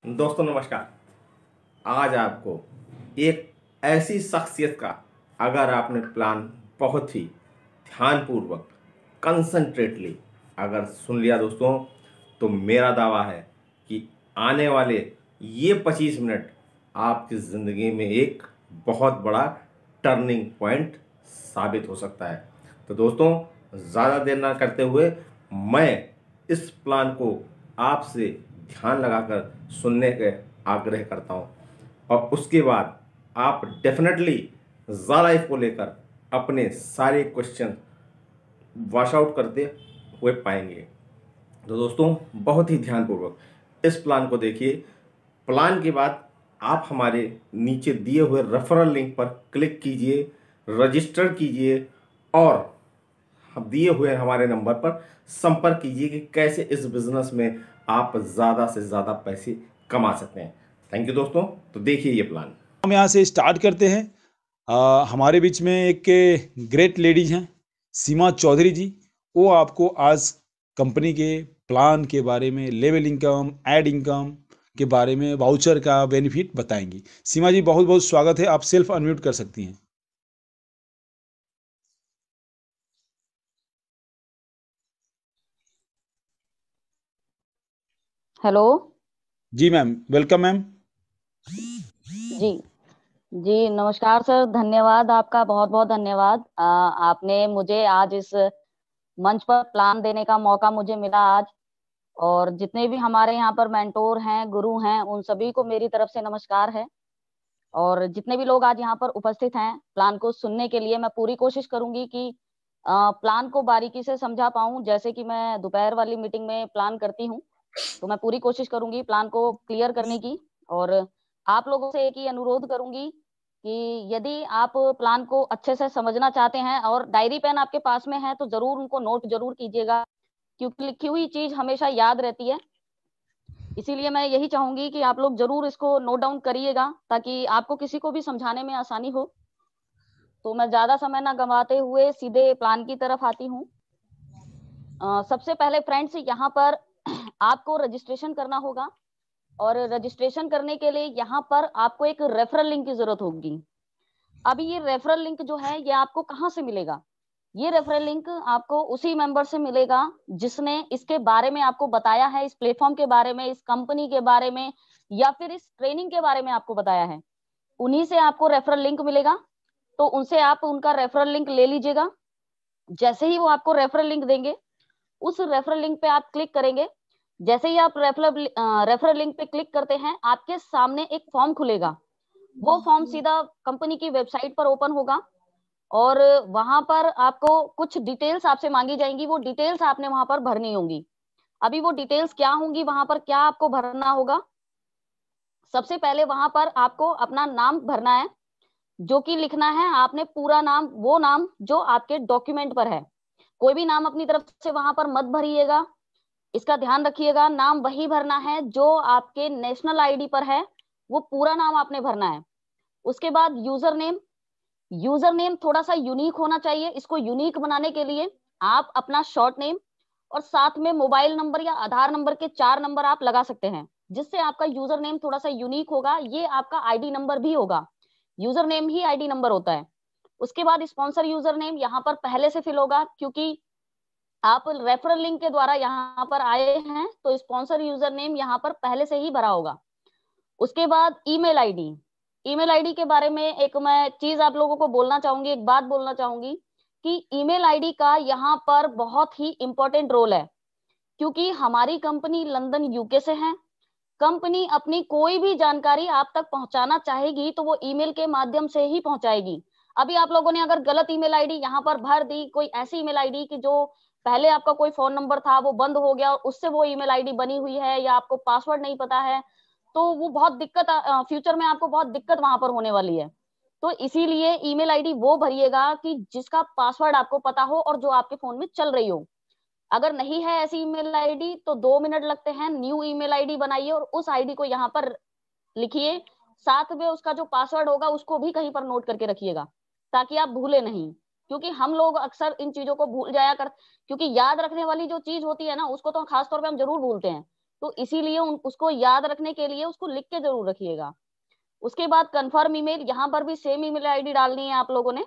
दोस्तों नमस्कार। आज आपको एक ऐसी शख्सियत का अगर आपने प्लान बहुत ही ध्यानपूर्वक कंसंट्रेटली अगर सुन लिया दोस्तों, तो मेरा दावा है कि आने वाले ये 25 मिनट आपकी ज़िंदगी में एक बहुत बड़ा टर्निंग पॉइंट साबित हो सकता है। तो दोस्तों, ज़्यादा देर ना करते हुए मैं इस प्लान को आपसे ध्यान लगाकर सुनने के आग्रह करता हूँ, और उसके बाद आप डेफिनेटली लाइफ को लेकर अपने सारे क्वेश्चन वॉश आउट करते हुए पाएंगे। तो दोस्तों, बहुत ही ध्यानपूर्वक इस प्लान को देखिए। प्लान के बाद आप हमारे नीचे दिए हुए रेफरल लिंक पर क्लिक कीजिए, रजिस्टर कीजिए और दिए हुए हमारे नंबर पर संपर्क कीजिए कि कैसे इस बिजनेस में आप ज़्यादा से ज़्यादा पैसे कमा सकते हैं। थैंक यू दोस्तों। तो देखिए ये प्लान हम यहाँ से स्टार्ट करते हैं। हमारे बीच में एक ग्रेट लेडीज हैं, सीमा चौधरी जी। वो आपको आज कंपनी के प्लान के बारे में, लेवल इनकम, ऐड इनकम के बारे में, वाउचर का बेनिफिट बताएंगी। सीमा जी, बहुत बहुत स्वागत है। आप सेल्फ अनम्यूट कर सकती हैं। हेलो जी मैम, वेलकम मैम। जी। जी नमस्कार सर, धन्यवाद आपका, बहुत बहुत धन्यवाद। आपने मुझे आज इस मंच पर प्लान देने का मौका मुझे मिला आज। और जितने भी हमारे यहाँ पर मेंटोर हैं, गुरु हैं, उन सभी को मेरी तरफ से नमस्कार है। और जितने भी लोग आज यहाँ पर उपस्थित हैं प्लान को सुनने के लिए, मैं पूरी कोशिश करूंगी कि प्लान को बारीकी से समझा पाऊं। जैसे कि मैं दोपहर वाली मीटिंग में प्लान करती हूँ, तो मैं पूरी कोशिश करूंगी प्लान को क्लियर करने की। और आप लोगों से एक ही अनुरोध करूंगी कि यदि आप प्लान को अच्छे से समझना चाहते हैं और डायरी पेन आपके पास में है तो जरूर उनको नोट जरूर कीजिएगा, क्योंकि लिखी हुई चीज हमेशा याद रहती है। इसीलिए मैं यही चाहूंगी कि आप लोग जरूर इसको नोट डाउन करिएगा, ताकि आपको किसी को भी समझाने में आसानी हो। तो मैं ज्यादा समय ना गंवाते हुए सीधे प्लान की तरफ आती हूँ। सबसे पहले फ्रेंड्स, यहाँ पर आपको रजिस्ट्रेशन करना होगा। और रजिस्ट्रेशन करने के लिए यहाँ पर आपको एक रेफरल लिंक की जरूरत होगी। अभी ये रेफरल लिंक जो है ये आपको कहाँ से मिलेगा? ये रेफरल लिंक आपको उसी मेंबर से मिलेगा जिसने इसके बारे में आपको बताया है, इस प्लेटफॉर्म के बारे में, इस कंपनी के बारे में, या फिर इस ट्रेनिंग के बारे में आपको बताया है। उन्हीं से आपको रेफरल लिंक मिलेगा। तो उनसे आप उनका रेफरल लिंक ले लीजिएगा। जैसे ही वो आपको रेफरल लिंक देंगे, उस रेफरल लिंक पे आप क्लिक करेंगे। जैसे ही आप रेफरल लिंक पे क्लिक करते हैं, आपके सामने एक फॉर्म खुलेगा। वो फॉर्म सीधा कंपनी की वेबसाइट पर ओपन होगा और वहां पर आपको कुछ डिटेल्स आपसे मांगी जाएंगी। वो डिटेल्स आपने वहां पर भरनी होंगी। अभी वो डिटेल्स क्या होंगी, वहां पर क्या आपको भरना होगा? सबसे पहले वहां पर आपको अपना नाम भरना है, जो कि लिखना है आपने पूरा नाम, वो नाम जो आपके डॉक्यूमेंट पर है। कोई भी नाम अपनी तरफ से वहां पर मत भरिएगा, इसका ध्यान रखिएगा। नाम वही भरना है जो आपके नेशनल आईडी पर है, वो पूरा नाम आपने भरना है। उसके बाद यूजर नेम। यूजर नेम थोड़ा सा यूनिक होना चाहिए। इसको यूनिक बनाने के लिए आप अपना शॉर्ट नेम और साथ में मोबाइल नंबर या आधार नंबर के 4 नंबर आप लगा सकते हैं, जिससे आपका यूजर नेम थोड़ा सा यूनिक होगा। ये आपका आईडी नंबर भी होगा। यूजर नेम ही आईडी नंबर होता है। उसके बाद स्पॉन्सर यूजर नेम यहाँ पर पहले से फिल होगा, क्योंकि आप रेफरल लिंक के द्वारा यहाँ पर आए हैं, तो स्पॉन्सर यूजर नेम यहाँ पर पहले से ही भरा होगा। उसके बाद ईमेल आईडी। ईमेल आईडी के बारे में एक मैं चीज आप लोगों को बोलना चाहूंगी, एक बात बोलना चाहूंगी कि ईमेल आईडी का यहाँ पर बहुत ही इंपॉर्टेंट रोल है। क्योंकि हमारी कंपनी लंदन यूके से है। कंपनी अपनी कोई भी जानकारी आप तक पहुंचाना चाहेगी तो वो ईमेल के माध्यम से ही पहुंचाएगी। अभी आप लोगों ने अगर गलत ईमेल आईडी यहाँ पर भर दी, कोई ऐसी ईमेल आईडी कि जो पहले आपका कोई फोन नंबर था वो बंद हो गया और उससे वो ईमेल आईडी बनी हुई है, या आपको पासवर्ड नहीं पता है, तो वो बहुत दिक्कत, फ्यूचर में आपको बहुत दिक्कत वहां पर होने वाली है। तो इसीलिए ईमेल आईडी वो भरिएगा कि जिसका पासवर्ड आपको पता हो और जो आपके फोन में चल रही हो। अगर नहीं है ऐसी ईमेल आईडी तो 2 मिनट लगते हैं, न्यू ईमेल आईडी बनाइए और उस आईडी को यहाँ पर लिखिए। साथ में उसका जो पासवर्ड होगा उसको भी कहीं पर नोट करके रखिएगा, ताकि आप भूले नहीं। क्योंकि हम लोग अक्सर इन चीजों को भूल जाया कर, क्योंकि याद रखने वाली जो चीज होती है ना, उसको तो खास तौर पे हम जरूर भूलते हैं। तो इसीलिए उसको याद रखने के लिए उसको लिख के जरूर रखिएगा। उसके बाद कंफर्म ईमेल, यहाँ पर भी सेम ईमेल आईडी डालनी है आप लोगों ने।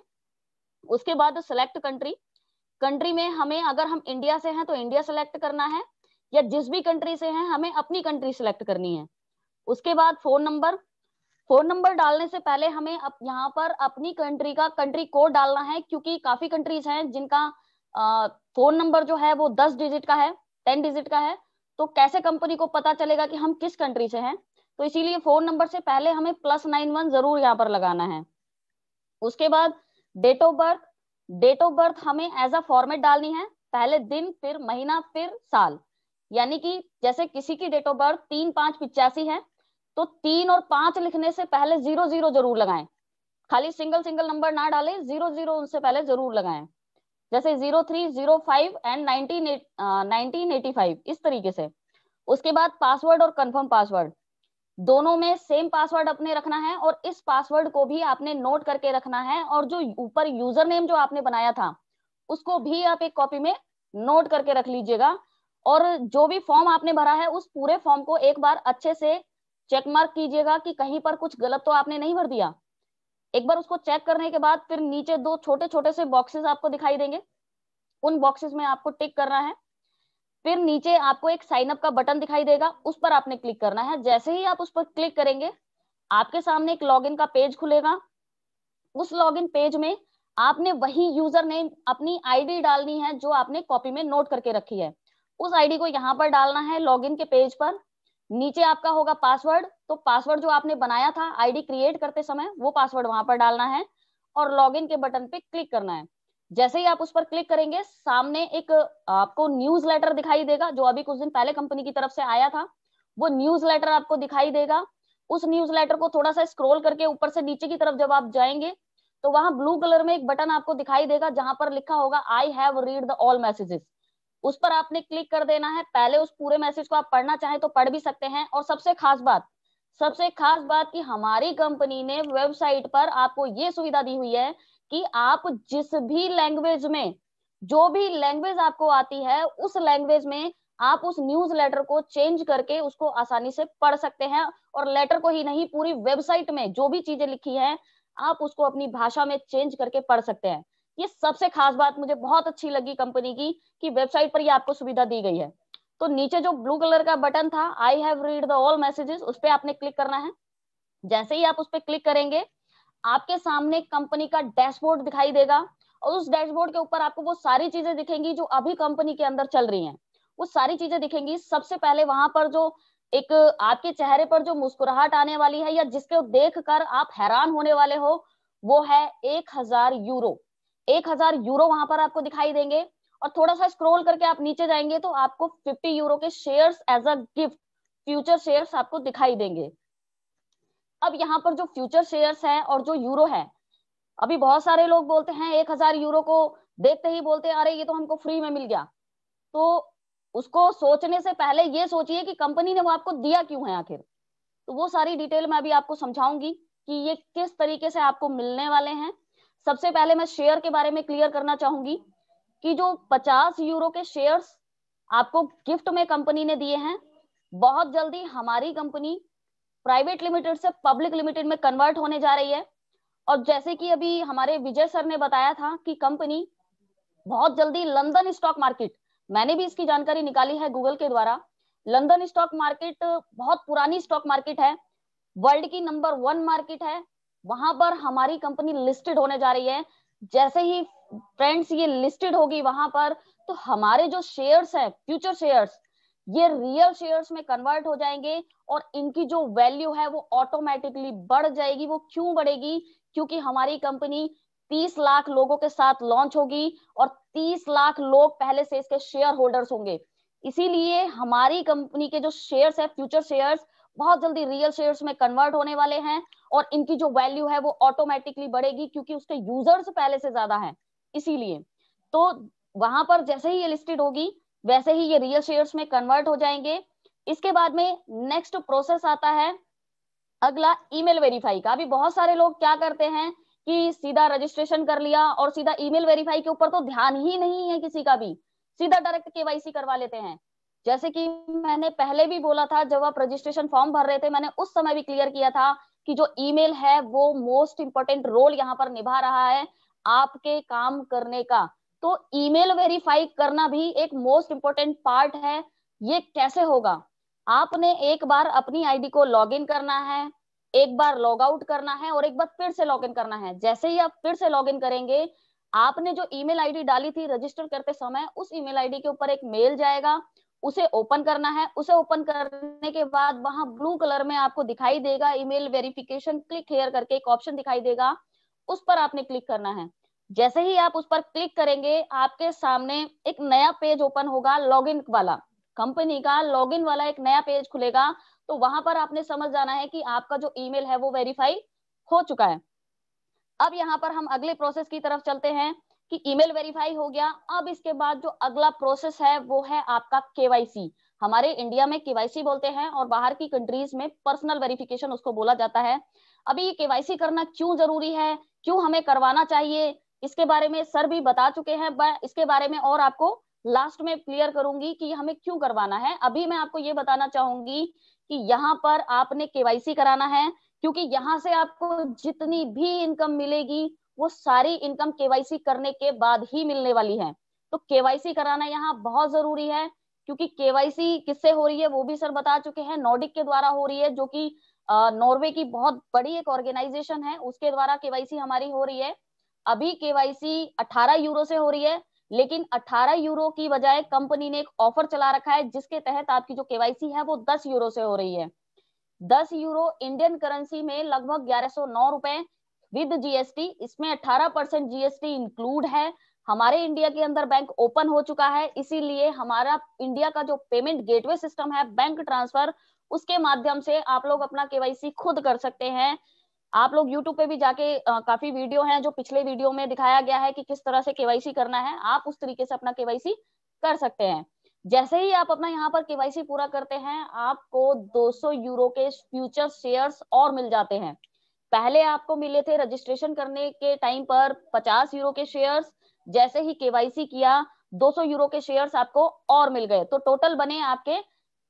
उसके बाद सेलेक्ट कंट्री, कंट्री में हमें, अगर हम इंडिया से हैं तो इंडिया सेलेक्ट करना है, या जिस भी कंट्री से हैं हमें अपनी कंट्री सेलेक्ट करनी है। उसके बाद फोन नंबर, फोन नंबर डालने से पहले हमें यहाँ पर अपनी कंट्री का कंट्री कोड डालना है, क्योंकि काफी कंट्रीज हैं जिनका फोन नंबर जो है वो 10 डिजिट का है, 10 डिजिट का है। तो कैसे कंपनी को पता चलेगा कि हम किस कंट्री से हैं? तो इसीलिए फोन नंबर से पहले हमें +91 जरूर यहाँ पर लगाना है। उसके बाद date of birth, date of birth हमें एज अ फॉर्मेट डालनी है, पहले दिन फिर महीना फिर साल। यानी कि जैसे किसी की डेट ऑफ बर्थ 3/5/85 है, तो 3 और 5 लिखने से पहले 00 जरूर लगाएं, खाली सिंगल सिंगल नंबर ना डालें, 00 उनसे पहले जरूर लगाएं। जैसे 03, 05 एंड 1985, इस तरीके से। उसके बाद पासवर्ड और कंफर्म पासवर्ड, दोनों में सेम पासवर्ड अपने रखना है, और इस पासवर्ड को भी आपने नोट करके रखना है, और जो ऊपर यूजर नेम जो आपने बनाया था उसको भी आप एक कॉपी में नोट करके रख लीजिएगा। और जो भी फॉर्म आपने भरा है उस पूरे फॉर्म को एक बार अच्छे से चेक मार्क कीजिएगा कि कहीं पर कुछ गलत तो आपने नहीं भर दिया। एक बार उसको चेक करने के बाद फिर नीचे 2 छोटे छोटे से बॉक्सेस आपको दिखाई देंगे, उन बॉक्सेस में आपको टिक करना है। फिर नीचे आपको एक साइन अप का बटन दिखाई देगा, उस पर आपने क्लिक करना है। जैसे ही आप उस पर क्लिक करेंगे आपके सामने एक लॉगिन का पेज खुलेगा। उस लॉगिन पेज में आपने वही यूजर नेम, अपनी आईडी डालनी है जो आपने कॉपी में नोट करके रखी है। उस आईडी को यहाँ पर डालना है लॉगिन के पेज पर। नीचे आपका होगा पासवर्ड, तो पासवर्ड जो आपने बनाया था आईडी क्रिएट करते समय वो पासवर्ड वहां पर डालना है, और लॉगिन के बटन पे क्लिक करना है। जैसे ही आप उस पर क्लिक करेंगे सामने एक आपको न्यूज लेटर दिखाई देगा, जो अभी कुछ दिन पहले कंपनी की तरफ से आया था, वो न्यूज लेटर आपको दिखाई देगा। उस न्यूज लेटर को थोड़ा सा स्क्रॉल करके ऊपर से नीचे की तरफ जब आप जाएंगे तो वहां ब्लू कलर में एक बटन आपको दिखाई देगा जहां पर लिखा होगा I have read the all messages. उस पर आपने क्लिक कर देना है। पहले उस पूरे मैसेज को आप पढ़ना चाहें तो पढ़ भी सकते हैं। और सबसे खास बात कि हमारी कंपनी ने वेबसाइट पर आपको ये सुविधा दी हुई है कि आप जिस भी लैंग्वेज में, जो भी लैंग्वेज आपको आती है उस लैंग्वेज में आप उस न्यूज लेटर को चेंज करके उसको आसानी से पढ़ सकते हैं। और लेटर को ही नहीं, पूरी वेबसाइट में जो भी चीजें लिखी है आप उसको अपनी भाषा में चेंज करके पढ़ सकते हैं। ये सबसे खास बात मुझे बहुत अच्छी लगी कंपनी की, कि वेबसाइट पर ये आपको सुविधा दी गई है। तो नीचे जो ब्लू कलर का बटन था I have read the all messages, उस पर आपने क्लिक करना है। जैसे ही आप उस पर क्लिक करेंगे आपके सामने कंपनी का डैशबोर्ड दिखाई देगा, और उस डैशबोर्ड के ऊपर आपको वो सारी चीजें दिखेंगी जो अभी कंपनी के अंदर चल रही हैं। वो सारी चीजें दिखेंगी। सबसे पहले वहां पर जो एक आपके चेहरे पर जो मुस्कुराहट आने वाली है, या जिसको देखकर आप हैरान होने वाले हो, वो है 1000 यूरो। 1000 यूरो वहां पर आपको दिखाई देंगे। और थोड़ा सा स्क्रॉल करके आप नीचे जाएंगे तो आपको 50 यूरो के shares as a gift, future shares आपको दिखाई देंगे। अब यहाँ पर जो फ्यूचर शेयर्स है और जो यूरो है, अभी बहुत सारे लोग बोलते हैं 1000 यूरो को देखते ही बोलते हैं अरे ये तो हमको फ्री में मिल गया। तो उसको सोचने से पहले ये सोचिए कि कंपनी ने वो आपको दिया क्यों है आखिर। तो वो सारी डिटेल मैं अभी आपको समझाऊंगी कि ये किस तरीके से आपको मिलने वाले हैं। सबसे पहले मैं शेयर के बारे में क्लियर करना चाहूंगी कि जो 50 यूरो के शेयर्स आपको गिफ्ट में कंपनी ने दिए हैं, बहुत जल्दी हमारी कंपनी प्राइवेट लिमिटेड से पब्लिक लिमिटेड में कन्वर्ट होने जा रही है। और जैसे कि अभी हमारे विजय सर ने बताया था कि कंपनी बहुत जल्दी लंदन स्टॉक मार्केट, मैंने भी इसकी जानकारी निकाली है गूगल के द्वारा। लंदन स्टॉक मार्केट बहुत पुरानी स्टॉक मार्केट है, वर्ल्ड की नंबर 1 मार्केट है, वहां पर हमारी कंपनी लिस्टेड होने जा रही है। जैसे ही फ्रेंड्स ये लिस्टेड होगी वहां पर, तो हमारे जो शेयर्स है, फ्यूचर शेयर्स, ये रियल शेयर्स में कन्वर्ट हो जाएंगे, और इनकी जो वैल्यू है वो ऑटोमेटिकली बढ़ जाएगी। वो क्यों बढ़ेगी? क्योंकि हमारी कंपनी 30 लाख लोगों के साथ लॉन्च होगी, और 30 लाख लोग पहले से इसके शेयर होल्डर्स होंगे। इसीलिए हमारी कंपनी के जो शेयर्स है, फ्यूचर शेयर्स, बहुत जल्दी रियल शेयर्स में कन्वर्ट होने वाले हैं, और इनकी जो वैल्यू है वो ऑटोमेटिकली बढ़ेगी क्योंकि उसके यूजर्स पहले से ज्यादा हैं। इसीलिए तो वहां पर जैसे ही ये लिस्टेड होगी वैसे ही ये रियल शेयर्स में कन्वर्ट हो जाएंगे। इसके बाद में नेक्स्ट प्रोसेस आता है अगला, ईमेल वेरीफाई का। अभी बहुत सारे लोग क्या करते हैं कि सीधा रजिस्ट्रेशन कर लिया और सीधा ईमेल वेरीफाई के ऊपर तो ध्यान ही नहीं है किसी का भी, सीधा डायरेक्ट केवाईसी करवा लेते हैं। जैसे कि मैंने पहले भी बोला था, जब आप रजिस्ट्रेशन फॉर्म भर रहे थे, मैंने उस समय भी क्लियर किया था कि जो ईमेल है वो मोस्ट इंपोर्टेंट रोल यहाँ पर निभा रहा है आपके काम करने का। तो ईमेल वेरीफाई करना भी एक मोस्ट इंपोर्टेंट पार्ट है। ये कैसे होगा? आपने एक बार अपनी आईडी को लॉग इन करना है, एक बार लॉग आउट करना है और एक बार फिर से लॉग इन करना है। जैसे ही आप फिर से लॉग इन करेंगे, आपने जो ईमेल आईडी डाली थी रजिस्टर करते समय, उस ईमेल आईडी के ऊपर एक मेल जाएगा, उसे ओपन करना है। उसे ओपन करने के बाद वहां ब्लू कलर में आपको दिखाई देगा ईमेल वेरिफिकेशन क्लिक हियर करके एक ऑप्शन दिखाई देगा, उस पर आपने क्लिक करना है। जैसे ही आप उस पर क्लिक करेंगे, आपके सामने एक नया पेज ओपन होगा, लॉगिन वाला, कंपनी का लॉगिन वाला एक नया पेज खुलेगा। तो वहां पर आपने समझ जाना है कि आपका जो ईमेल है वो वेरीफाई हो चुका है। अब यहाँ पर हम अगले प्रोसेस की तरफ चलते हैं कि ईमेल वेरीफाई हो गया। अब इसके बाद जो अगला प्रोसेस है वो है आपका केवाईसी। हमारे इंडिया में केवाईसी बोलते हैं और बाहर की कंट्रीज में पर्सनल वेरिफिकेशन उसको बोला जाता है। अभी ये केवाईसी करना क्यों जरूरी है, क्यों हमें करवाना चाहिए, इसके बारे में सर भी बता चुके हैं। इसके बारे में और आपको लास्ट में क्लियर करूंगी कि हमें क्यों करवाना है। अभी मैं आपको ये बताना चाहूंगी कि यहाँ पर आपने केवाईसी कराना है, क्योंकि यहाँ से आपको जितनी भी इनकम मिलेगी वो सारी इनकम केवाईसी करने के बाद ही मिलने वाली है। तो केवाईसी कराना यहाँ बहुत जरूरी है, क्योंकि केवाईसी किससे हो रही है वो भी सर बता चुके हैं, नॉर्डिक के द्वारा हो रही है, जो कि नॉर्वे की बहुत बड़ी एक ऑर्गेनाइजेशन है, उसके द्वारा केवाईसी हमारी हो रही है। अभी केवाईसी 18 यूरो से हो रही है, लेकिन 18 यूरो की बजाय कंपनी ने एक ऑफर चला रखा है जिसके तहत आपकी जो केवाईसी है वो 10 यूरो से हो रही है। 10 यूरो इंडियन करेंसी में लगभग 1109 रुपए विद जीएसटी। इसमें 18% जीएसटी इंक्लूड है। हमारे इंडिया के अंदर बैंक ओपन हो चुका है, इसीलिए हमारा इंडिया का जो पेमेंट गेटवे सिस्टम है बैंक ट्रांसफर, उसके माध्यम से आप लोग अपना केवाईसी खुद कर सकते हैं। आप लोग यूट्यूब पे भी जाके काफी वीडियो हैं जो पिछले वीडियो में दिखाया गया है कि किस तरह से केवाईसी करना है, आप उस तरीके से अपना केवाईसी कर सकते हैं। जैसे ही आप अपना यहाँ पर केवाईसी पूरा करते हैं, आपको 200 यूरो के फ्यूचर शेयर्स और मिल जाते हैं। पहले आपको मिले थे रजिस्ट्रेशन करने के टाइम पर 50 यूरो के शेयर्स, जैसे ही केवाईसी किया 200 यूरो के शेयर्स आपको और मिल गए, तो टोटल बने आपके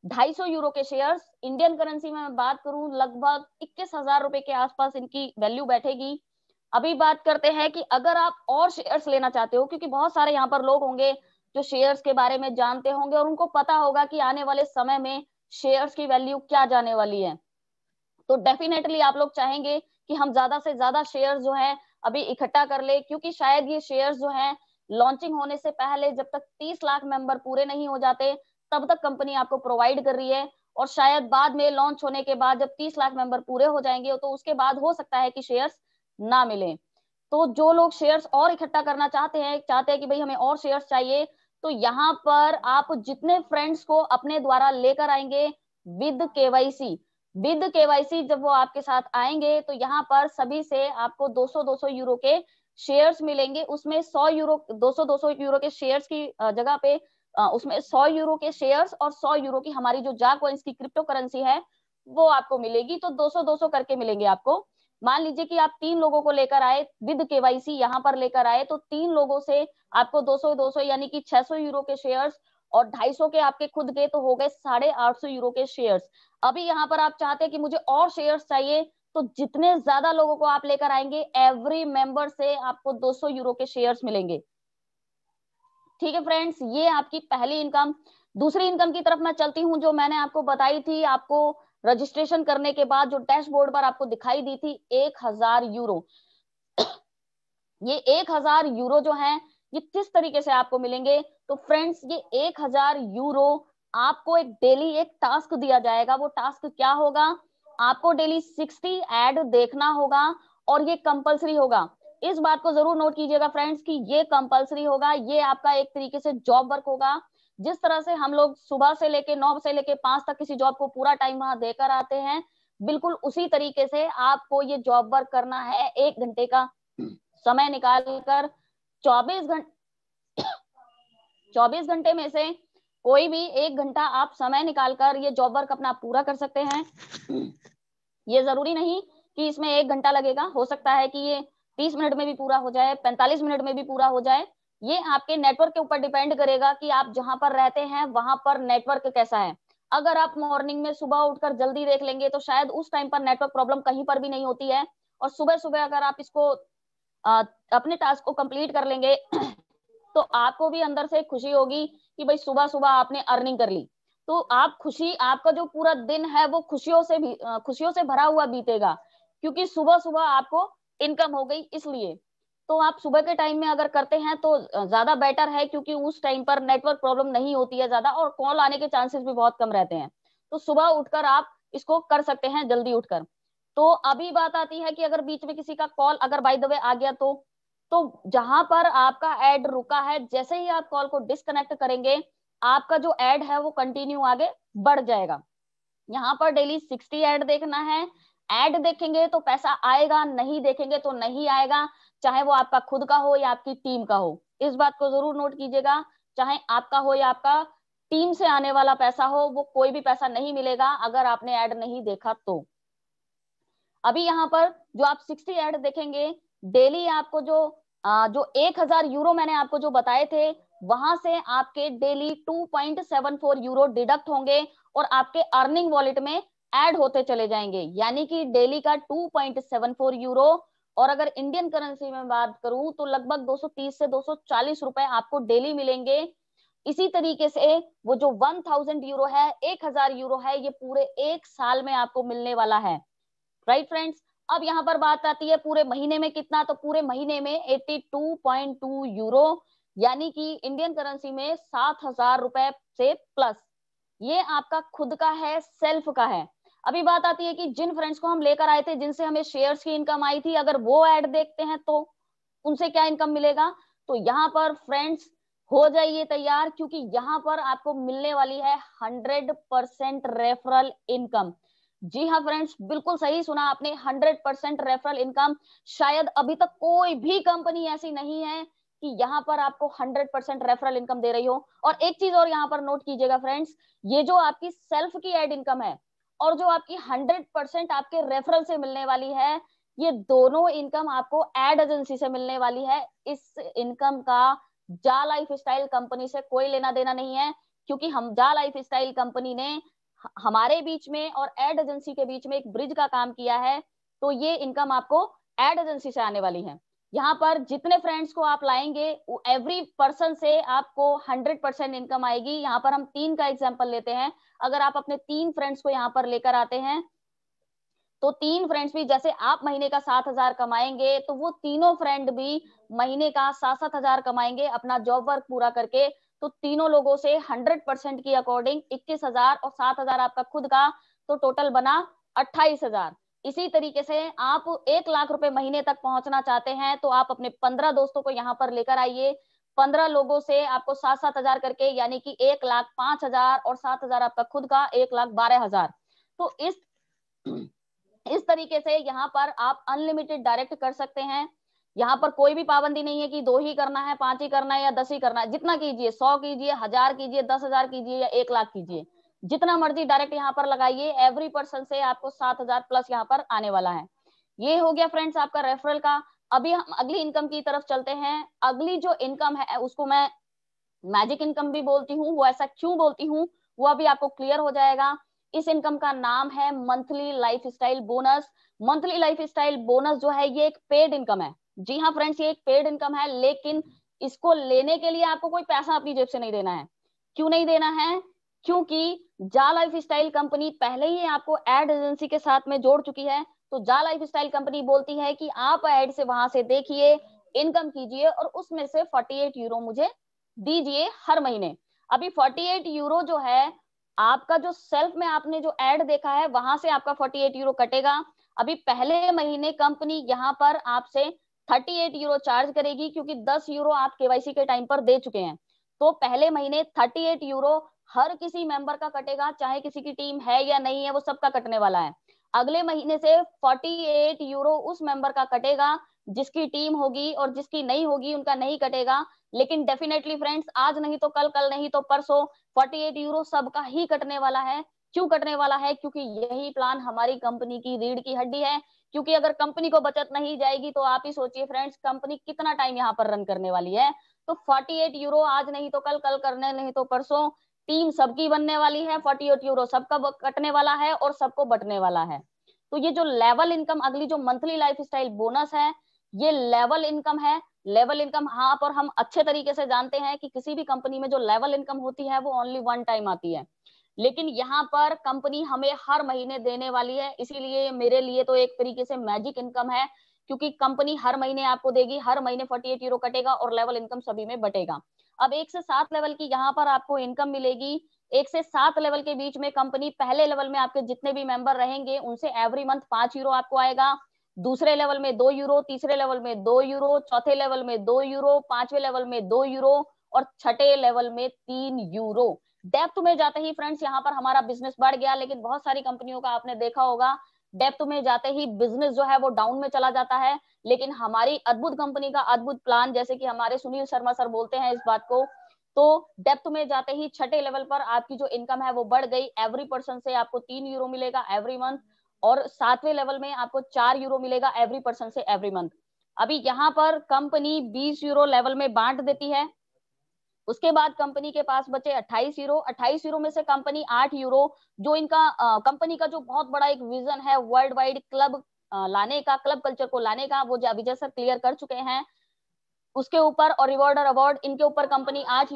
250 यूरो के शेयर्स। इंडियन करेंसी में मैं बात करूं लगभग 21,000 रुपए के आसपास इनकी वैल्यू बैठेगी। अभी बात करते हैं कि अगर आप और शेयर्स लेना चाहते हो, क्योंकि बहुत सारे यहाँ पर लोग होंगे जो शेयर्स के बारे में जानते होंगे और उनको पता होगा कि आने वाले समय में शेयर्स की वैल्यू क्या जाने वाली है, तो डेफिनेटली आप लोग चाहेंगे कि हम ज्यादा से ज्यादा शेयर्स जो है अभी इकट्ठा कर ले, क्योंकि शायद ये शेयर्स जो है लॉन्चिंग होने से पहले, जब तक 30 लाख मेंबर पूरे नहीं हो जाते तब तक कंपनी आपको प्रोवाइड कर रही है, और शायद बाद में लॉन्च होने के बाद जब 30 लाख मेंबर पूरे हो जाएंगे तो उसके बाद हो सकता है कि शेयर्स ना मिले। तो जो लोग शेयर्स और इकट्ठा करना चाहते हैं कि भाई हमें और शेयर्स चाहिए, तो यहाँ पर आप जितने फ्रेंड्स को अपने द्वारा लेकर आएंगे विद केवाईसी जब वो आपके साथ आएंगे, तो यहाँ पर सभी से आपको 200 यूरो के शेयर्स मिलेंगे। उसमें 100 यूरो 200 यूरो के शेयर्स की जगह पे उसमें 100 यूरो के शेयर्स और 100 यूरो की हमारी जो जा कॉइंस की क्रिप्टो करेंसी है वो आपको मिलेगी। तो 200 करके मिलेंगे आपको। मान लीजिए कि आप 3 लोगों को लेकर आए विद केवाईसी, यहाँ पर लेकर आए, तो 3 लोगों से आपको 200 यानी कि 600 यूरो के शेयर्स और 250 के आपके खुद के, तो हो गए 850 यूरो के शेयर्स। अभी यहाँ पर आप चाहते हैं कि मुझे और शेयर्स चाहिए, तो जितने ज्यादा लोगों को आप लेकर आएंगे एवरी मेंबर से आपको 200 यूरो के शेयर्स मिलेंगे। ठीक है फ्रेंड्स, ये आपकी पहली इनकम। दूसरी इनकम की तरफ मैं चलती हूँ, जो मैंने आपको बताई थी, आपको रजिस्ट्रेशन करने के बाद जो डैशबोर्ड पर आपको दिखाई दी थी 1000 यूरो। ये 1000 यूरो जो है ये किस तरीके से आपको मिलेंगे? तो फ्रेंड्स, ये 1000 यूरो आपको एक डेली एक टास्क दिया जाएगा। वो टास्क क्या होगा? आपको डेली 60 एड देखना होगा और ये कंपलसरी होगा। इस बात को जरूर नोट कीजिएगा फ्रेंड्स कि ये कंपलसरी होगा। ये आपका एक तरीके से जॉब वर्क होगा। जिस तरह से हम लोग सुबह से लेके 9 से लेके 5 तक किसी जॉब को पूरा टाइम वहां देकर आते हैं, बिल्कुल उसी तरीके से आपको ये जॉब वर्क करना है। 1 घंटे का समय निकालकर 24 घंटे में से कोई भी 1 घंटा आप समय निकालकर ये जॉब वर्क अपना पूरा कर सकते हैं। ये जरूरी नहीं कि इसमें 1 घंटा लगेगा, हो सकता है कि ये 30 मिनट में भी पूरा हो जाए, 45 मिनट में भी पूरा हो जाए। ये आपके नेटवर्क के ऊपर डिपेंड करेगा कि आप जहां पर रहते हैं वहां पर नेटवर्क कैसा है। अगर आप मॉर्निंग में सुबह उठकर जल्दी देख लेंगे तो शायद उस टाइम पर नेटवर्क प्रॉब्लम कहीं पर भी नहीं होती है, और सुबह सुबह अगर आप इसको अपने टास्क को कंप्लीट कर लेंगे तो आपको भी अंदर से खुशी होगी कि भाई सुबह सुबह आपने अर्निंग कर ली। तो आप खुशी, आपका जो पूरा दिन है वो खुशियों से भरा हुआ बीतेगा, क्योंकि सुबह सुबह आपको इनकम हो गई इसलिए। तो आप सुबह के टाइम में अगर करते हैं तो ज्यादा बेटर है, क्योंकि उस टाइम पर नेटवर्क प्रॉब्लम नहीं होती है ज्यादा, और कॉल आने के चांसेस भी बहुत कम रहते हैं। तो सुबह उठकर आप इसको कर सकते हैं जल्दी उठकर। तो अभी बात आती है कि अगर बीच में किसी का कॉल अगर बाय द वे आ गया तो जहां पर आपका एड रुका है, जैसे ही आप कॉल को डिस्कनेक्ट करेंगे आपका जो एड है वो कंटिन्यू आगे बढ़ जाएगा। यहाँ पर डेली 60 ऐड देखना है। ऐड देखेंगे तो पैसा आएगा, नहीं देखेंगे तो नहीं आएगा, चाहे वो आपका खुद का हो या आपकी टीम का हो। इस बात को जरूर नोट कीजिएगा, चाहे आपका हो या आपका टीम से आने वाला पैसा हो, वो कोई भी पैसा नहीं मिलेगा अगर आपने ऐड नहीं देखा तो। अभी यहाँ पर जो आप 60 ऐड देखेंगे डेली, आपको जो 1000 यूरो मैंने आपको जो बताए थे, वहां से आपके डेली 2.74 यूरो डिडक्ट होंगे और आपके अर्निंग वॉलेट में ऐड होते चले जाएंगे, यानी कि डेली का 2.74 यूरो। और अगर इंडियन करेंसी में बात करूं तो लगभग 230 से 240 रुपए आपको डेली मिलेंगे। इसी तरीके से वो जो 1000 यूरो है, 1000 यूरो है, ये पूरे एक साल में आपको मिलने वाला है। राइट फ्रेंड्स, अब यहाँ पर बात आती है पूरे महीने में कितना, तो पूरे महीने में 82.2 यूरो, यानी कि इंडियन करेंसी में 7000 रुपए से प्लस। ये आपका खुद का है, सेल्फ का है। अभी बात आती है कि जिन फ्रेंड्स को हम लेकर आए थे, जिनसे हमें शेयर्स की इनकम आई थी, अगर वो ऐड देखते हैं तो उनसे क्या इनकम मिलेगा। तो यहाँ पर फ्रेंड्स हो जाइए तैयार, क्योंकि यहाँ पर आपको मिलने वाली है 100% रेफरल इनकम। जी हाँ फ्रेंड्स, बिल्कुल सही सुना आपने, 100% रेफरल इनकम। शायद अभी तक कोई भी कंपनी ऐसी नहीं है कि यहाँ पर आपको 100% रेफरल इनकम दे रही हो। और एक चीज और यहाँ पर नोट कीजिएगा फ्रेंड्स, ये जो आपकी सेल्फ की एड इनकम है और जो आपकी 100% आपके रेफरल से मिलने वाली है, ये दोनों इनकम आपको एड एजेंसी से मिलने वाली है। इस इनकम का जा लाइफ स्टाइल कंपनी से कोई लेना देना नहीं है, क्योंकि हम जा लाइफ स्टाइल कंपनी ने हमारे बीच में और एड एजेंसी के बीच में एक ब्रिज का काम किया है। तो ये इनकम आपको एड एजेंसी से आने वाली है। यहाँ पर जितने फ्रेंड्स को आप लाएंगे, एवरी पर्सन से आपको 100% इनकम आएगी। यहाँ पर हम 3 का एग्जांपल लेते हैं। अगर आप अपने 3 फ्रेंड्स को यहाँ पर लेकर आते हैं तो 3 फ्रेंड्स भी, जैसे आप महीने का 7000 कमाएंगे, तो वो तीनों फ्रेंड भी महीने का 7-7 हजार कमाएंगे अपना जॉब वर्क पूरा करके। तो तीनों लोगों से 100% की अकॉर्डिंग 21,000 और 7,000 आपका खुद का, तो टोटल बना 28,000। इसी तरीके से आप 1 लाख रुपए महीने तक पहुंचना चाहते हैं तो आप अपने 15 दोस्तों को यहाँ पर लेकर आइए। 15 लोगों से आपको 7-7 हजार करके, यानी कि 1,05,000 और 7,000 आपका खुद का, 1,12,000। तो इस तरीके से यहाँ पर आप अनलिमिटेड डायरेक्ट कर सकते हैं। यहाँ पर कोई भी पाबंदी नहीं है कि 2 ही करना है, 5 ही करना है या 10 ही करना है। जितना कीजिए, 100 कीजिए, 1000 कीजिए, 10,000 कीजिए या 1 लाख कीजिए, जितना मर्जी डायरेक्ट यहाँ पर लगाइए। एवरी पर्सन से आपको 7,000 प्लस यहाँ पर आने वाला है। ये हो गया फ्रेंड्स आपका रेफरल का। अभी हम अगली इनकम की तरफ चलते हैं। अगली जो इनकम है उसको मैं मैजिक इनकम भी बोलती हूँ। वो ऐसा क्यों बोलती हूँ वो अभी आपको क्लियर हो जाएगा। इस इनकम का नाम है monthly life style bonus. Monthly life style bonus जो है ये एक पेड इनकम है। जी हाँ फ्रेंड्स, ये एक पेड इनकम है, लेकिन इसको लेने के लिए आपको कोई पैसा अपनी जेब से नहीं देना है। क्यों नहीं देना है? क्योंकि जा लाइफ स्टाइल कंपनी पहले ही आपको एड एजेंसी के साथ में जोड़ चुकी है। तो जा लाइफ स्टाइल कंपनी बोलती है कि आप एड से वहां से देखिए, इनकम कीजिए और उसमें से 48 यूरो मुझे दीजिए हर महीने। अभी 48 यूरो जो है आपका, जो सेल्फ में आपने जो एड देखा है वहां से आपका 48 यूरो कटेगा। अभी पहले महीने कंपनी यहाँ पर आपसे 38 यूरो चार्ज करेगी, क्योंकि 10 यूरो आप केवाईसी के टाइम पर दे चुके हैं। तो पहले महीने 38 यूरो हर किसी मेंबर का कटेगा, चाहे किसी की टीम है या नहीं है, वो सबका कटने वाला है। अगले महीने से 48 यूरो उस मेंबर का कटेगा जिसकी टीम होगी, और जिसकी नहीं होगी उनका नहीं कटेगा। लेकिन डेफिनेटली फ्रेंड्स, आज नहीं तो कल, कल नहीं तो परसों 48 यूरो सबका ही कटने वाला है। क्यों कटने वाला है? क्योंकि यही प्लान हमारी कंपनी की रीढ़ की हड्डी है। क्योंकि अगर कंपनी को बचत नहीं जाएगी तो आप ही सोचिए फ्रेंड्स, कंपनी कितना टाइम यहाँ पर रन करने वाली है। तो 48 यूरो आज नहीं तो कल, कल करने नहीं तो परसों, टीम सबकी बनने वाली है। 48 यूरो सबका कटने वाला है और सबको बटने वाला है। तो ये जो लेवल इनकम, अगली जो मंथली लाइफ स्टाइल बोनस है, ये लेवल इनकम है। लेवल इनकम हाँ, पर हम अच्छे तरीके से जानते हैं कि किसी भी कंपनी में जो लेवल इनकम होती है वो ओनली वन टाइम आती है, लेकिन यहाँ पर कंपनी हमें हर महीने देने वाली है। इसीलिए मेरे लिए तो एक तरीके से मैजिक इनकम है, क्योंकि कंपनी हर महीने आपको देगी, हर महीने 48 यूरो कटेगा और लेवल इनकम सभी में बटेगा। अब 1 से 7 लेवल की यहाँ पर आपको इनकम मिलेगी। 1 से 7 लेवल के बीच में कंपनी पहले लेवल में आपके जितने भी मेंबर रहेंगे उनसे एवरी मंथ 5 यूरो आपको आएगा, दूसरे लेवल में 2 यूरो, तीसरे लेवल में 2 यूरो, चौथे लेवल में 2 यूरो, पांचवें लेवल में 2 यूरो और छठे लेवल में 3 यूरो। डेप्थ में जाते ही फ्रेंड्स यहाँ पर हमारा बिजनेस बढ़ गया, लेकिन बहुत सारी कंपनियों का आपने देखा होगा डेप्थ में जाते ही बिजनेस जो है वो डाउन में चला जाता है। लेकिन हमारी अद्भुत कंपनी का अद्भुत प्लान, जैसे कि हमारे सुनील शर्मा सर बोलते हैं इस बात को, तो डेप्थ में जाते ही छठे लेवल पर आपकी जो इनकम है वो बढ़ गई। एवरी पर्सन से आपको 3 यूरो मिलेगा एवरी मंथ, और 7वें लेवल में आपको 4 यूरो मिलेगा एवरी पर्सन से एवरी मंथ। अभी यहाँ पर कंपनी 20 यूरो लेवल में बांट देती है। उसके बाद कंपनी के पास बचे 28 यूरो। 28 यूरो में से कंपनी 8 यूरो, जो इनका कंपनी का जो बहुत बड़ा एक विजन है वर्ल्ड वाइड क्लब लाने का, क्लब कल्चर को लाने का, वो विजय सर क्लियर कर चुके हैं, उसके ऊपर और रिवॉर्ड और अवार्ड, इनके ऊपर कंपनी 8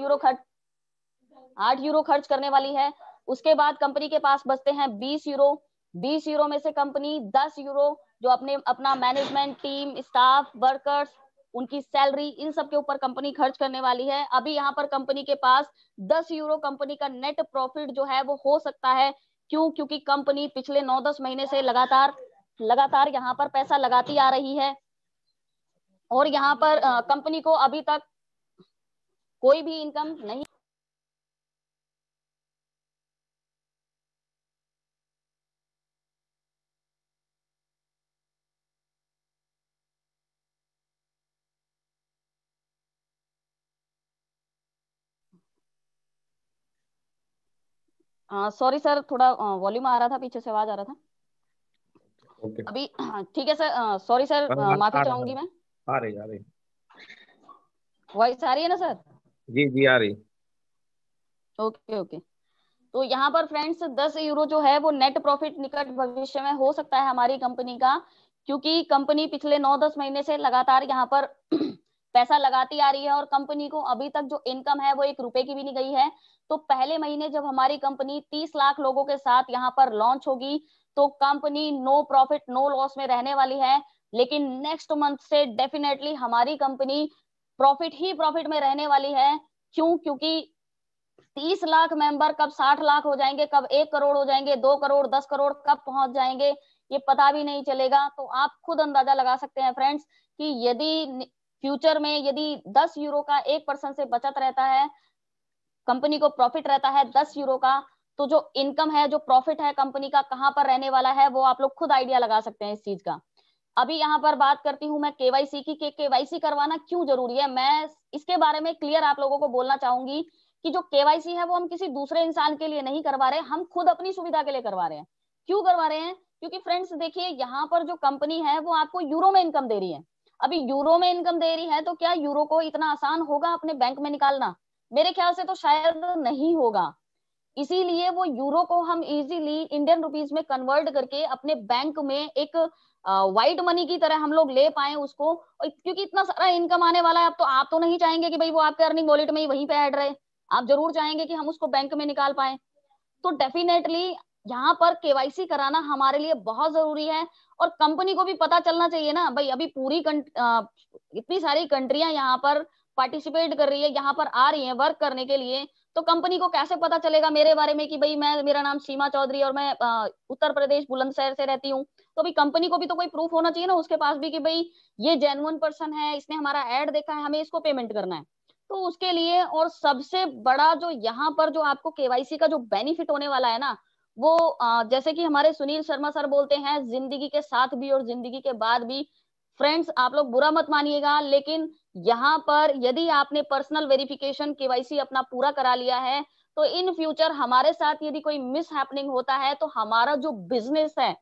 यूरो खर्च करने वाली है। उसके बाद कंपनी के पास बचते हैं 20 यूरो। 20 यूरो में से कंपनी 10 यूरो जो अपना मैनेजमेंट टीम, स्टाफ, वर्कर्स, उनकी सैलरी, इन सब के ऊपर कंपनी खर्च करने वाली है। अभी यहाँ पर कंपनी के पास 10 यूरो कंपनी का नेट प्रॉफिट जो है वो हो सकता है। क्यों? क्योंकि कंपनी पिछले 9-10 महीने से लगातार यहाँ पर पैसा लगाती आ रही है और यहाँ पर कंपनी को अभी तक कोई भी इनकम नहीं। सॉरी सर, थोड़ा वॉल्यूम आ रहा था, पीछे से आवाज आ रहा था। ओके अभी ठीक है सर, सॉरी सर, माफी चाहूंगी मैं। आ रही वॉइस आ रही है ना सर? जी जी आ रही। Okay okay. तो यहाँ पर फ्रेंड्स 10 यूरो जो है वो नेट प्रॉफिट निकट भविष्य में हो सकता है हमारी कंपनी का, क्योंकि कंपनी पिछले 9-10 महीने से लगातार यहाँ पर पैसा लगाती आ रही है और कंपनी को अभी तक जो इनकम है वो 1 रुपए की भी नहीं गई है। तो पहले महीने जब हमारी कंपनी 30 लाख लोगों के साथ यहाँ पर लॉन्च होगी तो company no profit no loss में रहने वाली है। लेकिन नेक्स्ट मंथ से डेफिनेटली हमारी कंपनी प्रॉफिट ही प्रॉफिट में रहने वाली है। क्यों? क्योंकि 30 लाख मेंबर कब 60 लाख हो जाएंगे, कब 1 करोड़ हो जाएंगे, 2 करोड़, 10 करोड़ कब पहुंच जाएंगे, ये पता भी नहीं चलेगा। तो आप खुद अंदाजा लगा सकते हैं फ्रेंड्स कि यदि फ्यूचर में यदि 10 यूरो का 1% से बचत रहता है, कंपनी को प्रॉफिट रहता है 10 यूरो का, तो जो इनकम है, जो प्रॉफिट है कंपनी का कहां पर रहने वाला है, वो आप लोग खुद आइडिया लगा सकते हैं इस चीज का। अभी यहाँ पर बात करती हूँ मैं केवाईसी की, केवाईसी करवाना क्यों जरूरी है। मैं इसके बारे में क्लियर आप लोगों को बोलना चाहूंगी कि जो केवाईसी है वो हम किसी दूसरे इंसान के लिए नहीं करवा रहे, हम खुद अपनी सुविधा के लिए करवा रहे हैं। क्यों करवा रहे हैं? क्योंकि फ्रेंड्स देखिए, यहाँ पर जो कंपनी है वो आपको यूरो में इनकम दे रही है। अभी यूरो में इनकम दे रही है तो क्या यूरो को इतना आसान होगा अपने बैंक में निकालना? मेरे ख्याल से तो शायद नहीं होगा। इसीलिए वो यूरो को हम इजीली इंडियन रुपीज में कन्वर्ट करके अपने बैंक में एक व्हाइट मनी की तरह हम लोग ले पाए उसको। और क्योंकि इतना सारा इनकम आने वाला है, अब तो आप तो नहीं चाहेंगे कि भाई वो आपके अर्निंग वॉलेट में ही वहीं पे ऐड रहे, आप जरूर चाहेंगे कि हम उसको बैंक में निकाल पाए। तो डेफिनेटली यहाँ पर केवाईसी कराना हमारे लिए बहुत जरूरी है। और कंपनी को भी पता चलना चाहिए ना भाई, अभी पूरी इतनी सारी कंट्रियां यहाँ पर पार्टिसिपेट कर रही है, यहाँ पर आ रही है वर्क करने के लिए, तो कंपनी को कैसे पता चलेगा मेरे बारे में कि भाई मेरा नाम सीमा चौधरी और मैं उत्तर प्रदेश बुलंदशहर से रहती हूँ। तो अभी कंपनी को भी तो कोई प्रूफ होना चाहिए ना उसके पास भी कि भाई ये जेन्युइन पर्सन है, इसने हमारा एड देखा है, हमें इसको पेमेंट करना है। तो उसके लिए और सबसे बड़ा जो यहाँ पर जो आपको केवाईसी का जो बेनिफिट होने वाला है ना, वो जैसे कि हमारे सुनील शर्मा सर बोलते हैं, जिंदगी के साथ भी और जिंदगी के बाद भी। फ्रेंड्स आप लोग बुरा मत मानिएगा, लेकिन यहाँ पर यदि आपने पर्सनल वेरिफिकेशन केवाईसी अपना पूरा करा लिया है तो इन फ्यूचर हमारे साथ यदि कोई मिस हैपनिंग होता है तो हमारा जो बिजनेस है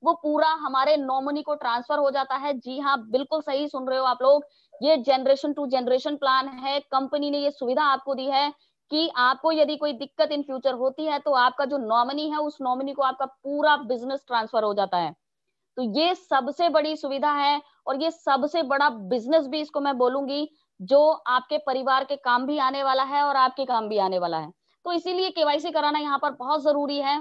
वो पूरा हमारे नॉमिनी को ट्रांसफर हो जाता है। जी हाँ, बिल्कुल सही सुन रहे हो आप लोग, ये जनरेशन टू जनरेशन प्लान है। कंपनी ने ये सुविधा आपको दी है कि आपको यदि कोई दिक्कत इन फ्यूचर होती है तो आपका जो नॉमिनी है उस नॉमिनी को आपका पूरा बिजनेस ट्रांसफर हो जाता है। तो ये सबसे बड़ी सुविधा है और ये सबसे बड़ा बिजनेस भी इसको मैं बोलूंगी, जो आपके परिवार के काम भी आने वाला है और आपके काम भी आने वाला है। तो इसीलिए केवाईसी कराना यहाँ पर बहुत जरूरी है।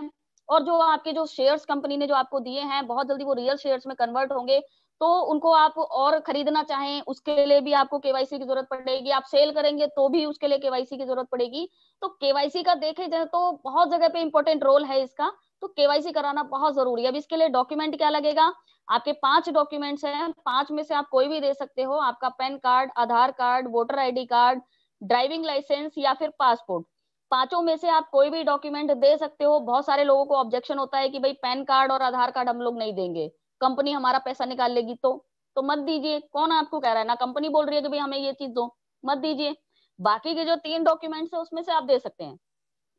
और जो आपके जो शेयर्स कंपनी ने जो आपको दिए हैं, बहुत जल्दी वो रियल शेयर्स में कन्वर्ट होंगे, तो उनको आप और खरीदना चाहें उसके लिए भी आपको केवाईसी की जरूरत पड़ेगी। आप सेल करेंगे तो भी उसके लिए केवाईसी की जरूरत पड़ेगी। तो केवाईसी का देखे जाए तो बहुत जगह पे इंपॉर्टेंट रोल है इसका, तो केवाईसी कराना बहुत जरूरी है। अब इसके लिए डॉक्यूमेंट क्या लगेगा, आपके 5 डॉक्यूमेंट्स हैं, 5 में से आप कोई भी दे सकते हो। आपका PAN card, Aadhaar card, voter ID card, driving licence या फिर पासपोर्ट, पांचों में से आप कोई भी डॉक्यूमेंट दे सकते हो। बहुत सारे लोगों को ऑब्जेक्शन होता है कि भाई पैन कार्ड और आधार कार्ड हम लोग नहीं देंगे, कंपनी हमारा पैसा निकाल लेगी। तो मत दीजिए, कौन आपको कह रहा है, ना कंपनी बोल रही है कि भाई हमें ये चीज दो, मत दीजिए। बाकी के जो 3 डॉक्यूमेंट्स है उसमें से आप दे सकते हैं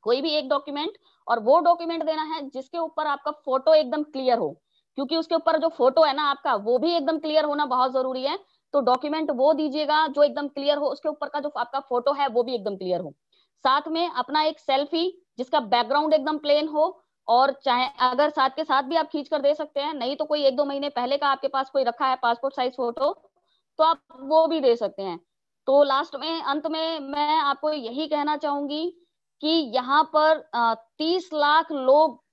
कोई भी एक डॉक्यूमेंट। और वो डॉक्यूमेंट देना है जिसके ऊपर आपका फोटो एकदम क्लियर हो, क्योंकि उसके ऊपर जो फोटो है ना आपका, वो भी एकदम क्लियर होना बहुत जरूरी है। तो डॉक्यूमेंट वो दीजिएगा जो एकदम क्लियर हो, उसके ऊपर का जो आपका फोटो है वो भी एकदम क्लियर हो। साथ में अपना एक सेल्फी जिसका बैकग्राउंड एकदम प्लेन हो, और चाहे अगर साथ के साथ भी आप खींच कर दे सकते हैं, नहीं तो कोई 1-2 महीने पहले का आपके पास कोई रखा है पासपोर्ट साइज फोटो तो आप वो भी दे सकते हैं। तो लास्ट में अंत में मैं आपको यही कहना चाहूंगी कि यहाँ पर 30 लाख लोग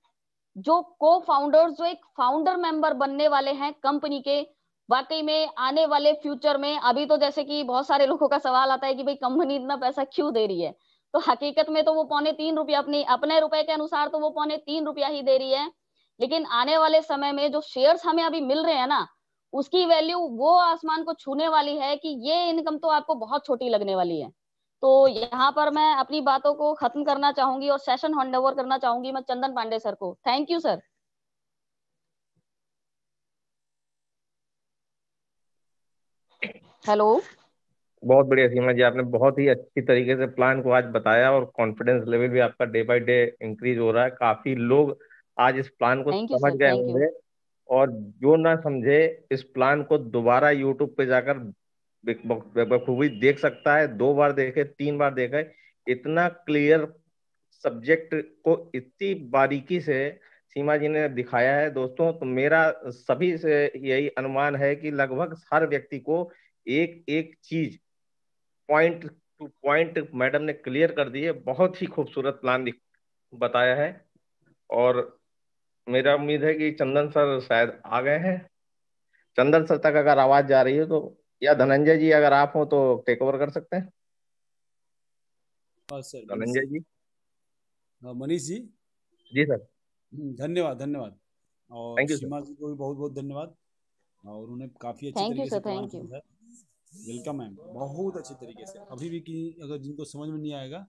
जो को फाउंडर्स, जो एक फाउंडर मेंबर बनने वाले हैं कंपनी के, वाकई में आने वाले फ्यूचर में, अभी तो जैसे कि बहुत सारे लोगों का सवाल आता है कि भाई कंपनी इतना पैसा क्यों दे रही है, तो हकीकत में तो वो 2.25 रुपया अपनी अपने रुपए के अनुसार तो वो 2.25 रुपया ही दे रही है। लेकिन आने वाले समय में जो शेयर्स हमें अभी मिल रहे हैं ना, उसकी वैल्यू वो आसमान को छूने वाली है कि ये इनकम तो आपको बहुत छोटी लगने वाली है। तो यहाँ पर मैं अपनी बातों को खत्म करना चाहूंगी और सेशन हैंड ओवर करना चाहूंगी मैं चंदन पांडे सर को। Thank you sir. हेलो। बहुत बढ़िया सीमा जी, आपने बहुत ही अच्छी तरीके से प्लान को आज बताया और कॉन्फिडेंस लेवल भी आपका डे बाय डे इंक्रीज हो रहा है। काफी लोग आज इस प्लान को थैंक यू समझ सर। गए थैंक यू। होंगे, और जो ना समझे इस प्लान को दोबारा यूट्यूब पे जाकर बखूबी देख सकता है। 2 बार देखे, 3 बार देखे, इतना क्लियर सब्जेक्ट को इतनी बारीकी से सीमा जी ने दिखाया है दोस्तों। तो मेरा सभी से यही अनुमान है कि लगभग हर व्यक्ति को एक एक चीज पॉइंट टू पॉइंट मैडम ने क्लियर कर दी है। बहुत ही खूबसूरत प्लान बताया है। और मेरा उम्मीद है कि चंदन सर शायद आ गए हैं। चंदन सर तक अगर आवाज जा रही है तो, या धनंजय जी अगर आप हो तो टेक ओवर कर सकते हैं। हाँ सर, मनीष धनंजय जी। जी। हाँ, मनीष जी। जी सर। धन्यवाद धन्यवाद। और थैंक यू सर। सीमा जी को भी बहुत बहुत धन्यवाद। और उन्होंने काफ़ी अच्छी थैंक यू तरीके से सर। Plan thank you. समझा। वेलकम मैम, बहुत अच्छी तरीके से। अभी भी कि अगर जिनको समझ में नहीं आएगा